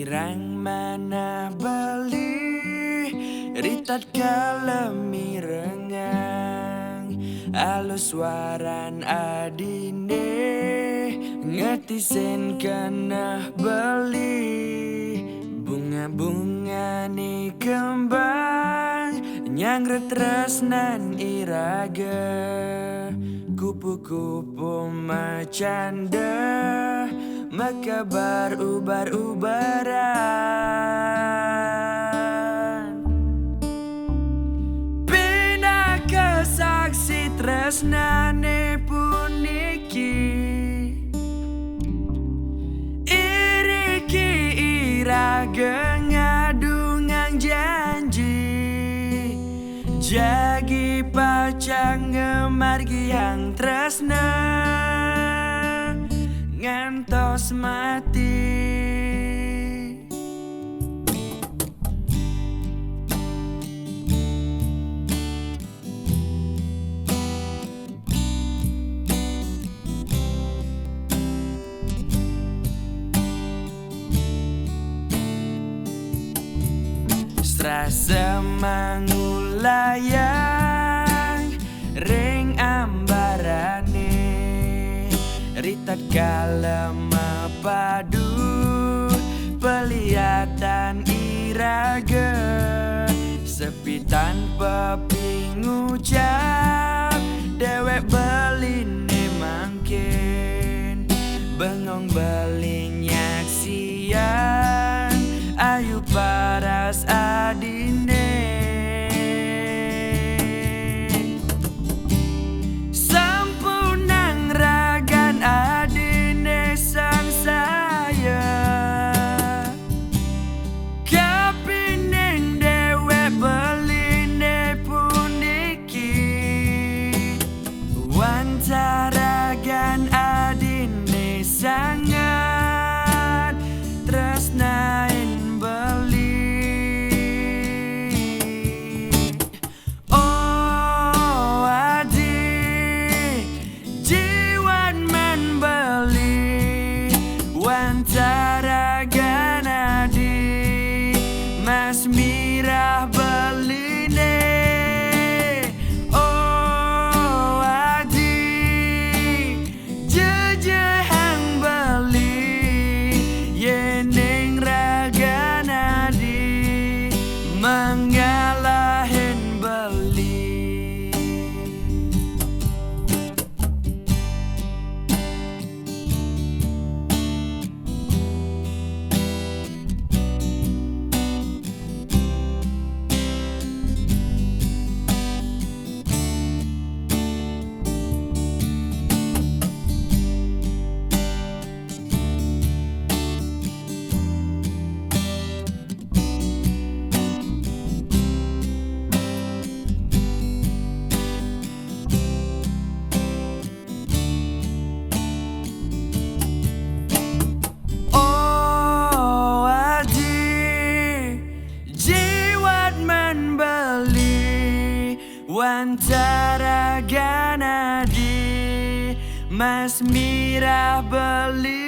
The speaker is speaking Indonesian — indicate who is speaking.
Speaker 1: Irang mana beli ritat kalemi rengang alus waran adine ngetisen kena beli bunga-bunga ni kembang nyangret tresnan iraga kupu-kupu macanda makabar ubar-ubaran pina kesaksi tresnane puniki iriki iraga ngadungang janji jagi pacang ngemargi yang tresna ngantos mati. Strasa mangulayang ring ambarane ritat kalem padu pelihatan iraga sepi tanpa pingucap dewek beline mangkin bengong belinyak siang ayu paras adine sampunang ragan adine sang saya kapining dewe beline puniki wantaragan adine sangat tresnain antara ganadi mas mirah beline oh adi jejehang beli yeneng raganadi mengalahin beli. Wantara ganadi mas mirah beli